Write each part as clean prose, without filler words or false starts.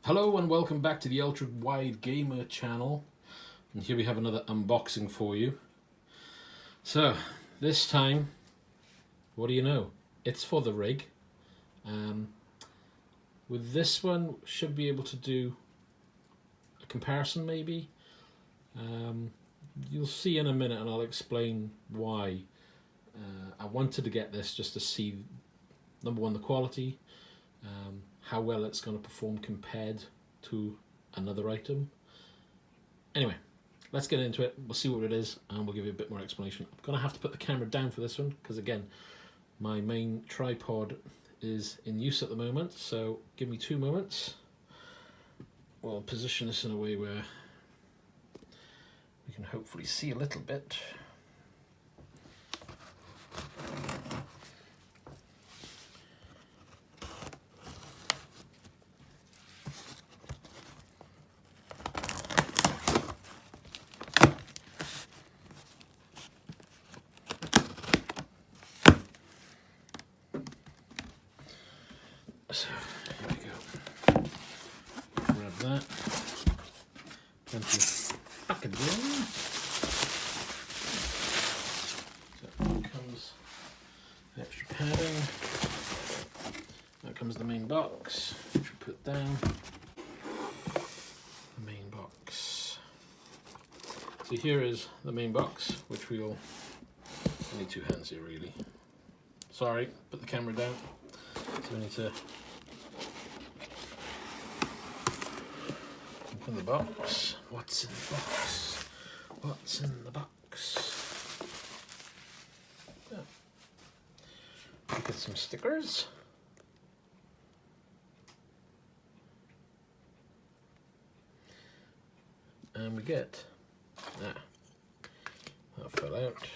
Hello and welcome back to the Ultra Wide Gamer channel, and here we have another unboxing for you. So this time, what do you know, it's for the rig. With this one should be able to do a comparison maybe. You'll see in a minute and I'll explain why I wanted to get this, just to see, number one, the quality, how well it's going to perform compared to another item. Anyway, let's get into it. We'll see what it is and we'll give you a bit more explanation. I'm going to have to put the camera down for this one because, again, my main tripod is in use at the moment, so give me 2 moments. We'll position this in a way where we can hopefully see a little bit. So here we go. Grab that. Plenty of packaging. So here comes the extra padding. That comes the main box, which we put down. The main box. So here is the main box, which I need 2 hands here really. Sorry, put the camera down. So we need to open the box. What's in the box? What's in the box? Yeah. We get some stickers. And we get, that fell out.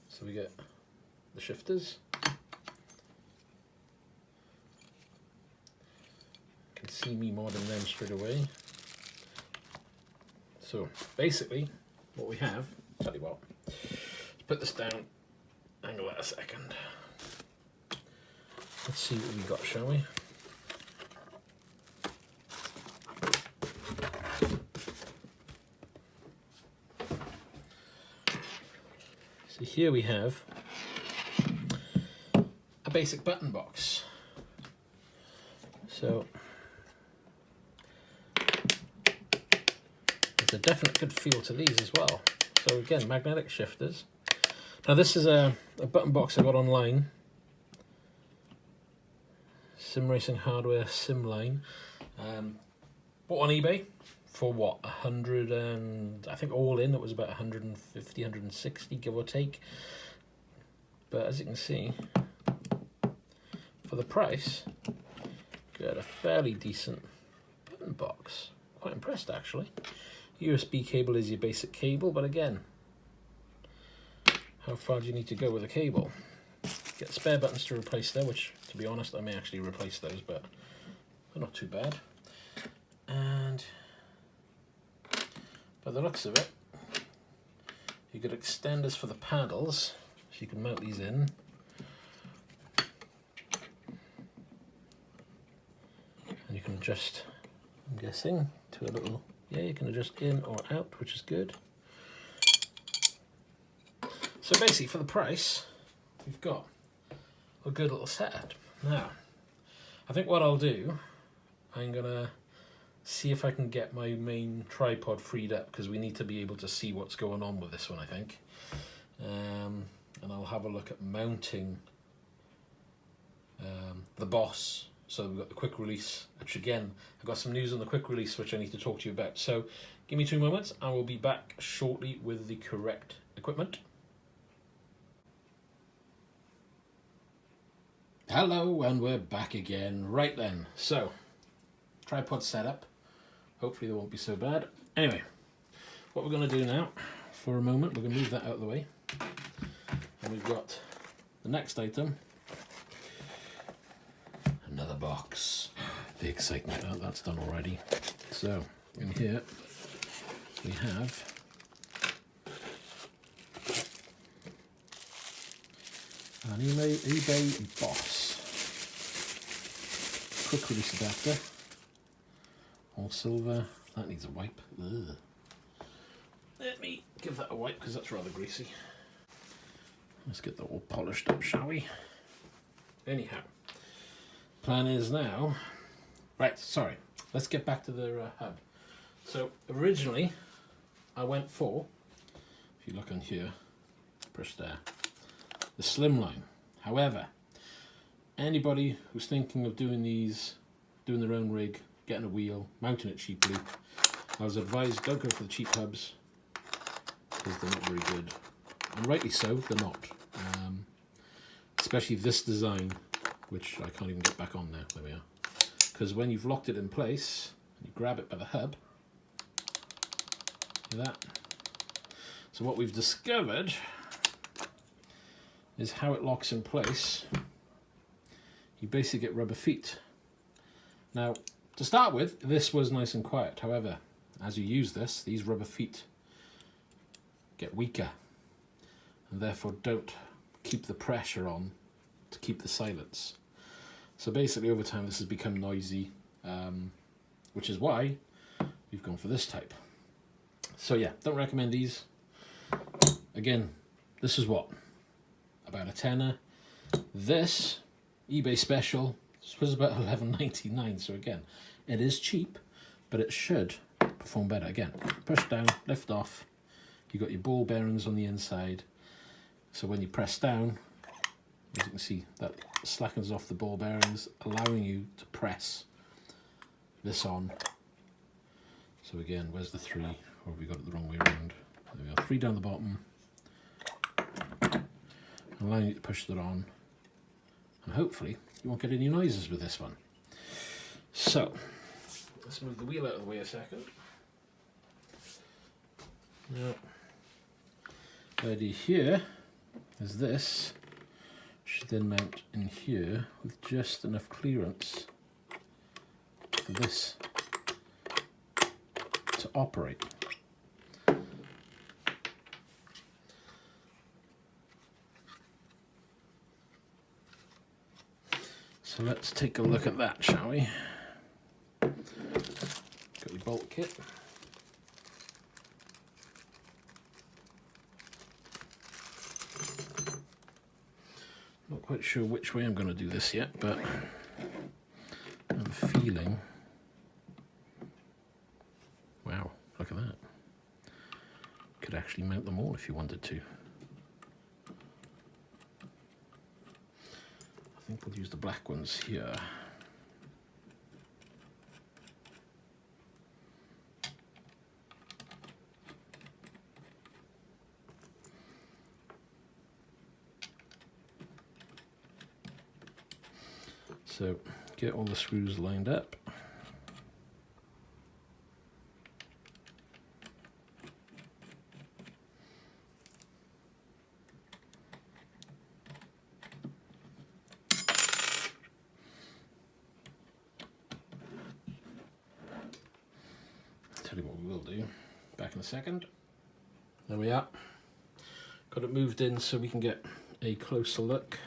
So we get the shifters. Can see me modding them straight away. So basically, what we have, tell you what, let's put this down, angle that a second. Let's see what we got, shall we? So here we have a basic button box. So there's a definite good feel to these as well. So again, magnetic shifters. Now this is a button box I got online. Sim racing hardware, sim line. Bought on eBay for what, 100 and I think all in it was about 150, 160 give or take. But as you can see, for the price, got a fairly decent button box. Quite impressed actually. USB cable is your basic cable, but again, how far do you need to go with a cable? Get spare buttons to replace there, which to be honest I may actually replace those, but they're not too bad. And by the looks of it, you got extenders for the paddles, so you can mount these in. And you can adjust, I'm guessing, to a little, yeah, you can adjust in or out, which is good. So basically for the price, we've got a good little setup. Now, I think what I'll do, I'm gonna see if I can get my main tripod freed up, because we need to be able to see what's going on with this one, I think. And I'll have a look at mounting the Boss. So we've got the quick release, which again, I've got some news on the quick release which I need to talk to you about. So give me 2 moments and we'll be back shortly with the correct equipment. Hello, and we're back again. Right then, so tripod setup. Hopefully they won't be so bad. Anyway, what we're going to do now, for a moment, we're going to move that out of the way. And we've got the next item. Another box. The excitement, oh, that's done already. So, in here, we have an eBay Boss quick release adapter, all silver. That needs a wipe. Ugh. Let me give that a wipe because that's rather greasy. Let's get that all polished up, shall we? Anyhow, plan is now, right, sorry, let's get back to the hub. So originally I went for, if you look on here, push there, the slimline. However, anybody who's thinking of doing these, doing their own rig, getting a wheel, mounting it cheaply, I was advised don't go for the cheap hubs because they're not very good. And rightly so, they're not. Especially this design, which I can't even get back on now. There we are. Because when you've locked it in place, you grab it by the hub, like that. So what we've discovered is how it locks in place. You basically get rubber feet. Now, to start with, this was nice and quiet. However, as you use this, these rubber feet get weaker and therefore don't keep the pressure on to keep the silence. So basically over time this has become noisy, which is why we've gone for this type. So yeah, don't recommend these. Again, this is what? About a tenner. This, eBay special, this was about $11.99. So again, it is cheap, but it should perform better. Again, push down, lift off. You've got your ball bearings on the inside. So when you press down, as you can see, that slackens off the ball bearings, allowing you to press this on. So again, where's the 3? Or have we got it the wrong way around? There we are, 3 down the bottom. Allowing you to push that on. And hopefully you won't get any noises with this one. So, let's move the wheel out of the way a second. Now, the idea here is this should then mount in here with just enough clearance for this to operate. So let's take a look at that, shall we? Got the bolt kit. Not quite sure which way I'm going to do this yet, but I have a feeling. Wow, look at that. Could actually mount them all if you wanted to. I think we'll use the black ones here. So get all the screws lined up. Tell you what we will do, back in a second. There we are. Got it moved in so we can get a closer look.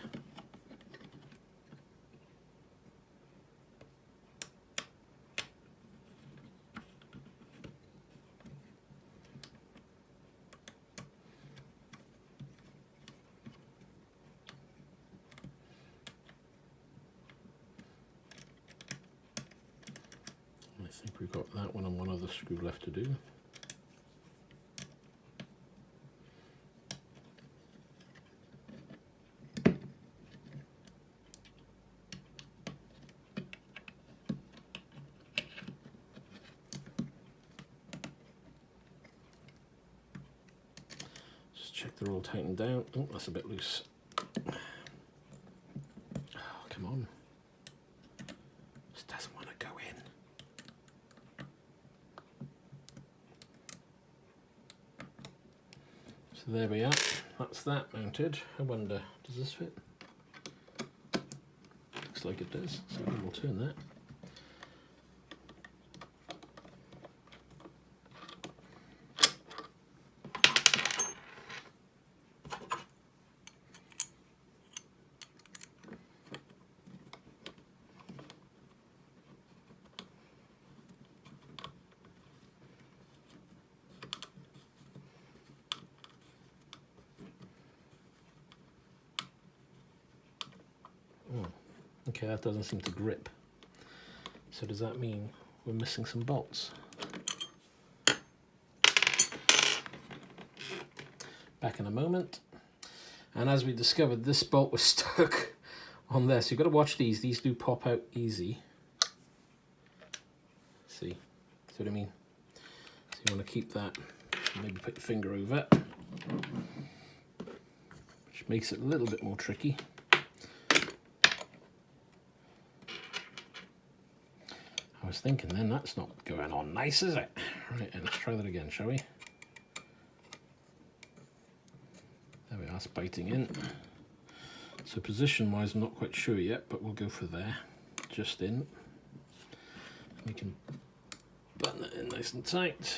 I think we've got that one and one other screw left to do. Just check they're all tightened down. Oh, that's a bit loose. Oh, come on. This doesn't want to go in. So there we are, that's that mounted. I wonder, does this fit? Looks like it does, so we'll turn that. Oh, okay, that doesn't seem to grip. So does that mean we're missing some bolts? Back in a moment. And as we discovered, this bolt was stuck on there. So you've got to watch these. These do pop out easy. See what I mean? So you want to keep that. Maybe put your finger over it, which makes it a little bit more tricky. I was thinking then, that's not going on nice, is it? Right, and let's try that again, shall we? There we are, it's biting in. So position-wise, I'm not quite sure yet, but we'll go for there, just in. We can button it in nice and tight.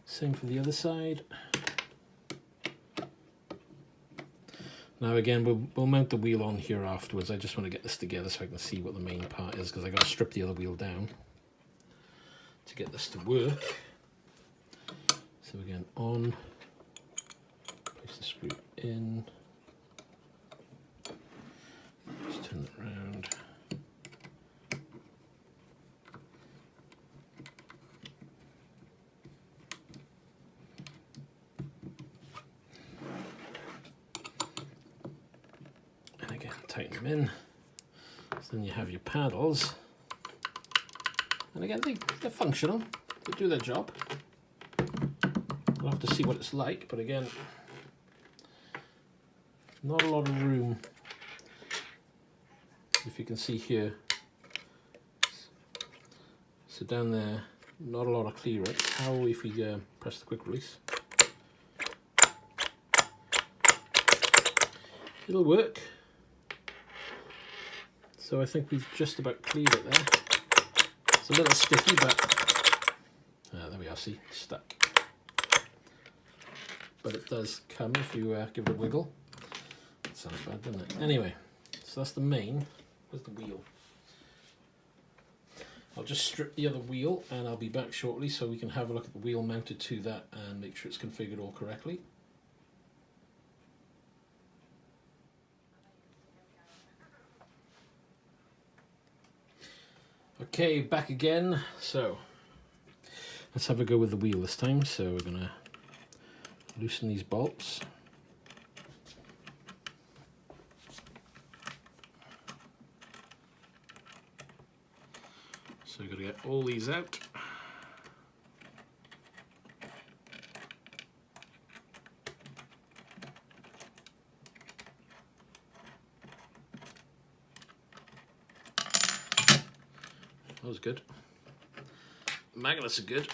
Same for the other side. Now again, we'll mount the wheel on here afterwards. I just want to get this together so I can see what the main part is, because I got to strip the other wheel down to get this to work. So again, on, place the screw in, just turn it around. Tighten them in. So then you have your paddles, and again they're functional, they do their job. We'll have to see what it's like, but again, not a lot of room. If you can see here, so down there, not a lot of clearance. How if we press the quick release? It'll work. So I think we've just about cleared it there. It's a little sticky, but there we are, see, stuck. But it does come if you give it a wiggle. That sounds bad, doesn't it? Anyway, so that's the main. Where's the wheel? I'll just strip the other wheel and I'll be back shortly so we can have a look at the wheel mounted to that and make sure it's configured all correctly. Okay, back again. So let's have a go with the wheel this time. So we're gonna loosen these bolts. So we've got to get all these out. That was good. Magnets are good.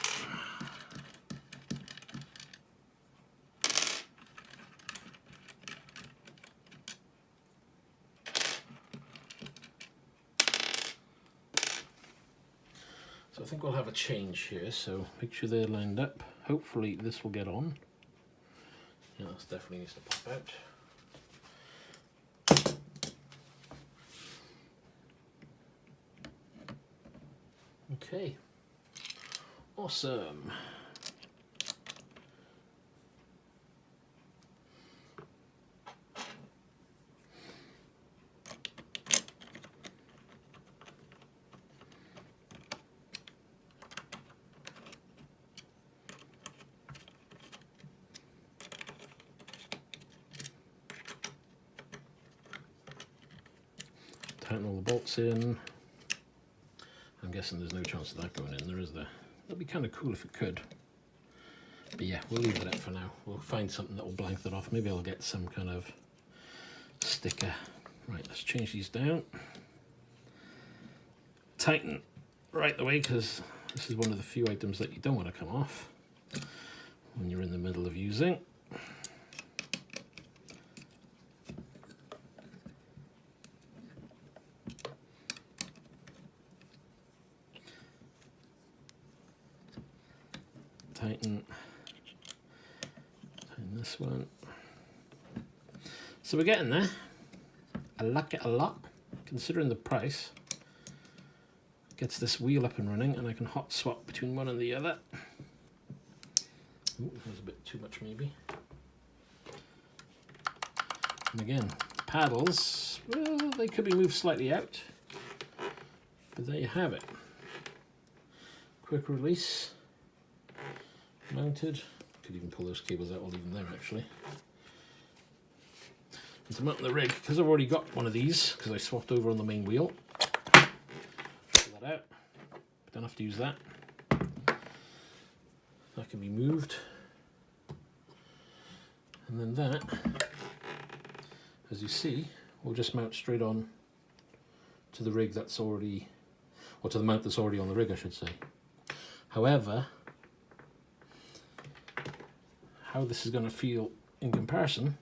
So I think we'll have a change here, so make sure they're lined up. Hopefully this will get on. Yeah, this definitely needs to pop out. Okay, awesome. Tighten all the bolts in. I'm guessing there's no chance of that going in there, is there? That'd be kind of cool if it could. But yeah, we'll leave it at for now. We'll find something that will blank that off. Maybe I'll get some kind of sticker. Right, let's change these down. Tighten right the way, because this is one of the few items that you don't want to come off when you're in the middle of using. Tighten this one. So we're getting there. I like it a lot, considering the price. Gets this wheel up and running, and I can hot swap between one and the other. Ooh, that was a bit too much maybe. And again, paddles, well, they could be moved slightly out, but there you have it. Quick release, mounted. Could even pull those cables out, or leave them there actually. And to mount the rig, because I've already got one of these, because I swapped over on the main wheel. Pull that out. Don't have to use that. That can be moved. And then that, as you see, will just mount straight on to the rig that's already, or to the mount that's already on the rig, I should say. However, how this is going to feel in comparison,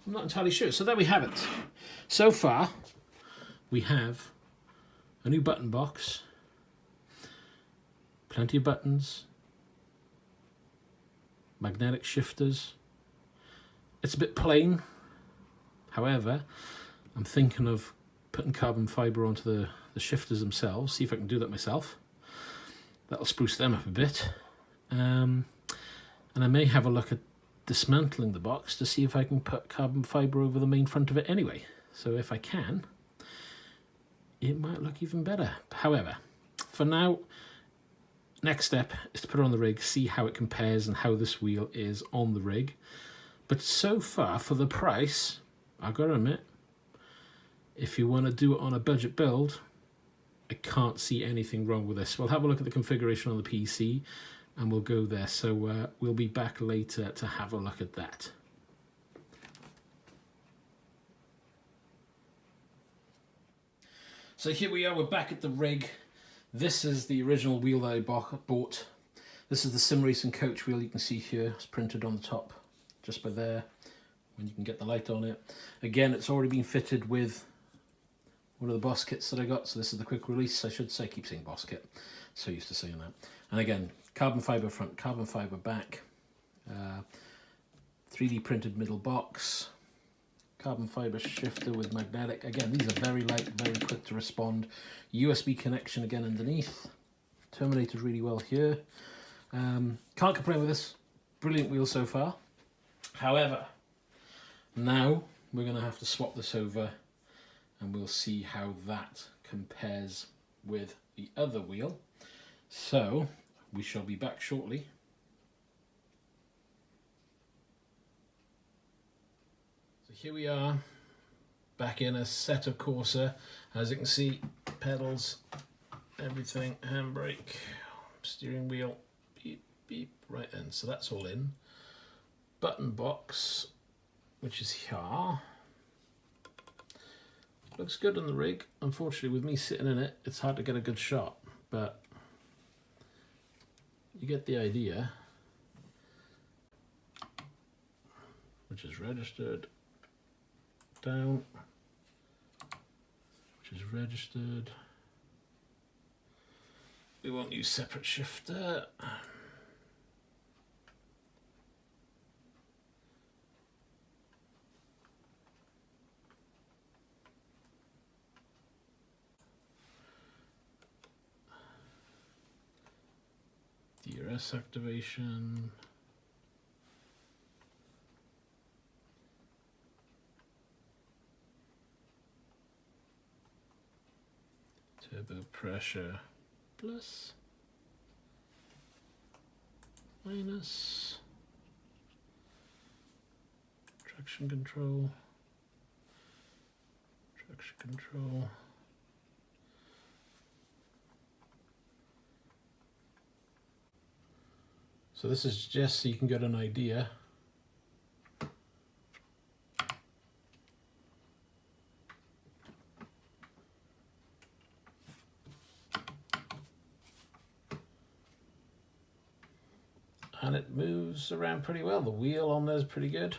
I'm not entirely sure. So there we have it. So far, we have a new button box, plenty of buttons, magnetic shifters. It's a bit plain. However, I'm thinking of putting carbon fibre onto the shifters themselves, see if I can do that myself. That'll spruce them up a bit. And I may have a look at dismantling the box to see if I can put carbon fibre over the main front of it anyway. So if I can, it might look even better. However, for now, next step is to put it on the rig, see how it compares and how this wheel is on the rig. But so far, for the price, I've got to admit, if you want to do it on a budget build, I can't see anything wrong with this. We'll have a look at the configuration on the PC and we'll go there. So we'll be back later to have a look at that. So here we are, we're back at the rig. This is the original wheel that I bought. This is the sim racing coach wheel you can see here. It's printed on the top, just by there, when you can get the light on it. Again, it's already been fitted with one of the Boss kits that I got. So this is the quick release, I should say. I keep saying Boss kit, so used to saying that. And again, carbon fibre front, carbon fibre back, 3D printed middle box, carbon fibre shifter with magnetic. Again, these are very light, very quick to respond. USB connection again underneath. Terminated really well here. Can't complain with this. Brilliant wheel so far. However, now we're going to have to swap this over and we'll see how that compares with the other wheel. So we shall be back shortly. So here we are, back in a set of Corsa. As you can see, pedals, everything, handbrake, steering wheel, beep, beep, right in. So that's all in. Button box, which is here. Looks good on the rig. Unfortunately, with me sitting in it, it's hard to get a good shot, but you get the idea. Which is registered. Down. Which is registered. We won't use separate shifter. DRS activation. Turbo pressure plus, minus, traction control, traction control. So this is just so you can get an idea. And it moves around pretty well. The wheel on there is pretty good.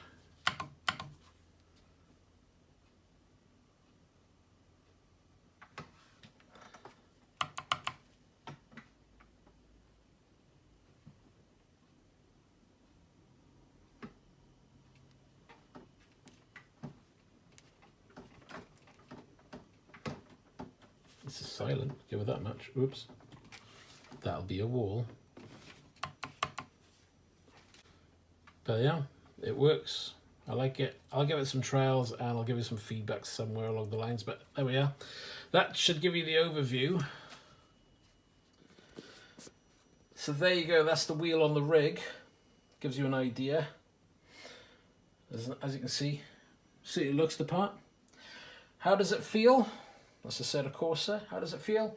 This is silent, give it that much. Oops. That'll be a wall. But yeah, it works. I like it. I'll give it some trials and I'll give you some feedback somewhere along the lines, but there we are. That should give you the overview. So there you go, that's the wheel on the rig. Gives you an idea. As you can see it looks the part. How does it feel? That's a set of Corsair. How does it feel?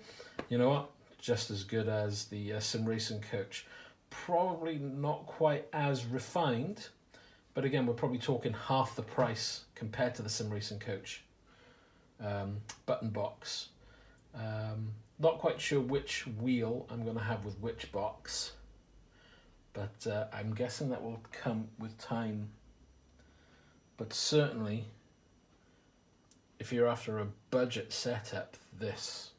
You know what? Just as good as the sim racing coach. Probably not quite as refined, but again, we're probably talking half the price compared to the sim racing coach. Button box. Not quite sure which wheel I'm going to have with which box, but I'm guessing that will come with time. But certainly, if you're after a budget setup, this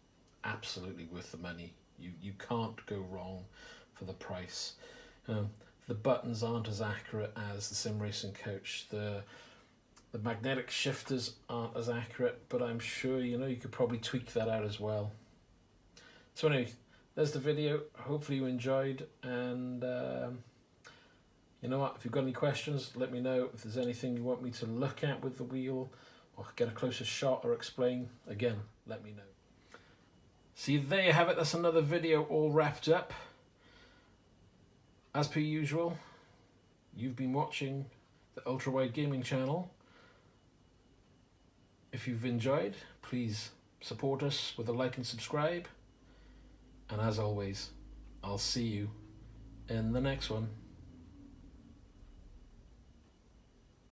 absolutely worth the money. You can't go wrong for the price. The buttons aren't as accurate as the sim racing coach. The magnetic shifters aren't as accurate, but I'm sure you could probably tweak that out as well. So anyway, there's the video. Hopefully you enjoyed, and you know what, if you've got any questions, let me know. If there's anything you want me to look at with the wheel or get a closer shot or explain, again, let me know. See, there you have it. That's another video all wrapped up. As per usual, you've been watching the Ultra Wide Gaming channel. If you've enjoyed, please support us with a like and subscribe. And as always, I'll see you in the next one.